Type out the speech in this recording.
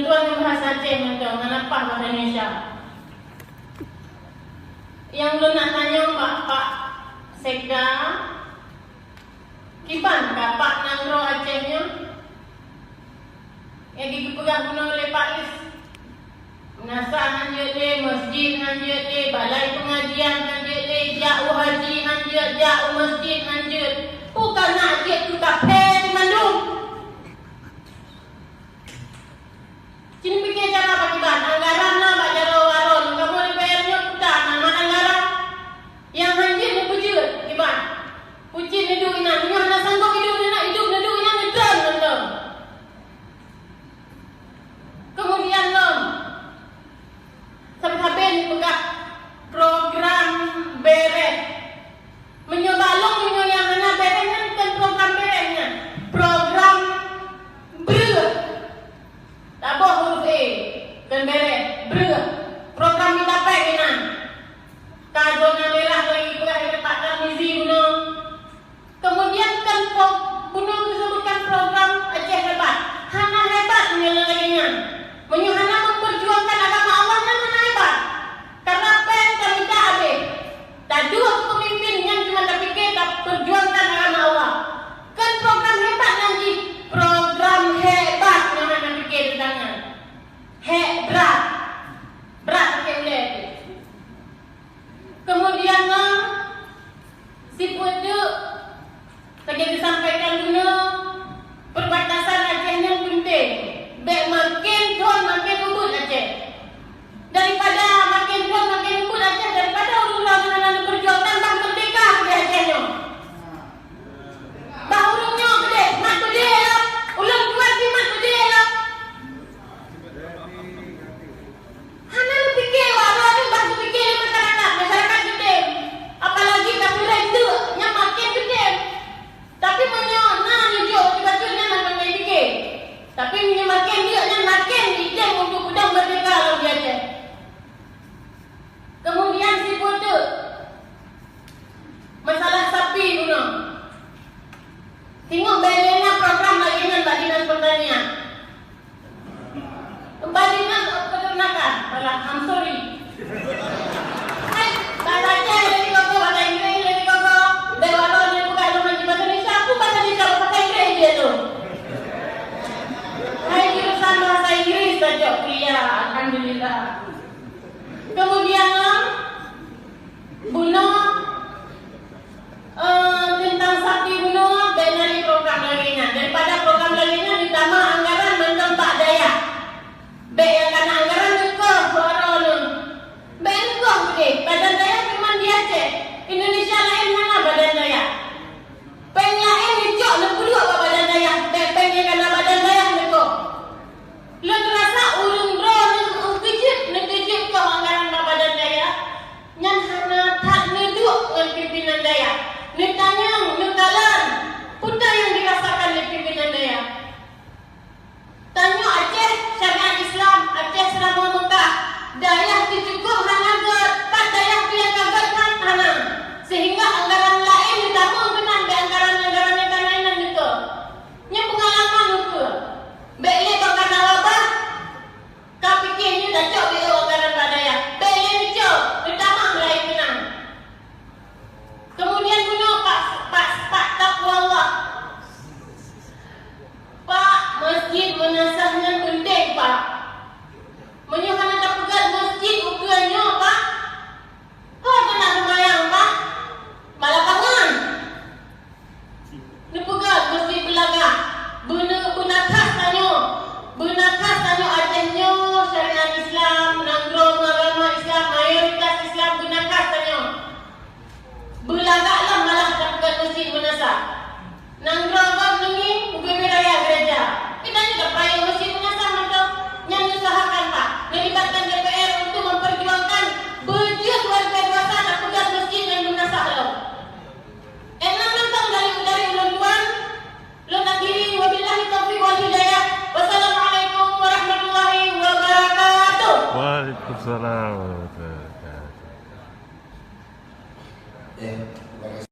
tuan yang bahasa Aceh macam mana bahasa Indonesia. Yang lu nak tanya Pak Sekda, kiban Pak Nangro Acehnya, yang dipegang guna oleh Pak Is. Menasa hanjut le, masjid hanjut le, balai pengajian hanjut le, jauh haji hanjut, jauh masjid hanjut. Bukan nak dia tu kapel di Bandung. Sini fikir cara apa kita? Anggaran lah Pak Jaro Waron. Kamu DPR-nya sudah nama anggaran. Yang hanjut ni pujut, kiban. Pujut ni duk ina, ni nak sanggup hidup ni nak hidup ni duk ina ngedon ngedon. Kemudian lom. Sampai ni pegak program beret. Menyobalong menyo yang mana beretnya bukan program beretnya. Program ber. Tabah huruf E dan beret ber. Program kita peginan. Kajona merah lagi pegak Pak Tarmizi guna. Kemudian kan guna disebutkan program Aceh hebat. Hana hebat menyelesaikannya. Menyuhana memperjuangkan agama Allah dan hana hebat. Karena pen kami tak habis. Dan dua pemimpin yang cuma terfikir tak perjuangkan agama Allah. Kan program hebat nanti. Program hebat yang nak fikir tentangnya. Berat. Berat pakai boleh. Kemudian si pucuk tadi disampaikan dulu perbatasan Aceh yang penting. Baik makin tuan makin lembut Aceh. Daripada makin tuan makin lembut Aceh, daripada urang-urang yang berjuang tambah merdeka ke Acehnya. Bahurungnya gede, mat gede lah. Ulang kuat di mat gede lah. Hana lu fikir walau ada bantu fikir masyarakat gede. Apalagi kami rente yang makin gede. Tapi menyona nunjuk tiba-tiba nak pakai fikir. Tapi makin dia yang makin ide untuk budak merdeka lah dia Aceh. Kemudian si bodoh masalah sapi guna. Tengok Belena program layanan Mbak Dinas Pertanian. Mbak Dinas Peternakan. I'm sorry. Bahasa Aceh lagi koko, bahasa Inggeris lagi koko. Dewa dia buka rumah di bahasa Indonesia. Aku bahasa Indonesia, bahasa Inggeris dia tu. Hai jurusan bahasa Inggris saja kuliah. Alhamdulillah. Kemudian bunuh tentang sapi bunuh dari program lainnya. Daripada program lainnya ditambah anggaran mentang Pak Daya. Baik yang kena anggaran juga suara lu. Baik juga okey. Badan Daya cuma di Aceh. Indonesia lain mana Badan Daya? Peng lain hijau lebih dua Badan Daya. Peng yang kena Badan Daya juga. Lu terasa urung bro nekejut kau anggaran Badan Daya. Yang hana tak neduk dengan pimpinan Daya. Netanya, nekalan. Putar yang dirasakan oleh pimpinan Daya. Tanya Aceh syariat Islam, Aceh selama Mekah. Daya dicukup hana Pak Daya yang kabarkan hana. Sehingga anggaran lain ditambah dengan anggaran-anggaran yang lain juga. Yang pengalaman juga. Baiklah bakal nawabah. Kau fikirnya dah cok bila anggaran Pak Daya. Baiklah ni cok, ditambah lain menang. Kemudian guna Pak Taqwa Allah. Pak, masjid menasahnya penting Pak. Menyuhana tak pegat masjid ukurannya Pak. Kau tak nak sembahyang Pak. Malah kangen. Ni pegat masjid Belagah. Benakas tanya Acehnya syariat Islam, Nangro agama Islam, mayoritas Islam benakas tanya. Belagaklah malah tak pegat masjid menasah. Nangro agama ni UBB Raya gereja. Kita ni tak payah masjid menasah macam yang diusahakan Pak. Melibatkan DPR untuk memperjuangkan bejus warga dewasa nak pegat masjid yang menasah lo. Enam tentang dari ulang tuan. Lo nak diri wabillahi taufiq wal hidayah. Wassalamualaikum warahmatullahi wabarakatuh. Waalaikumsalam warahmatullahi wabarakatuh.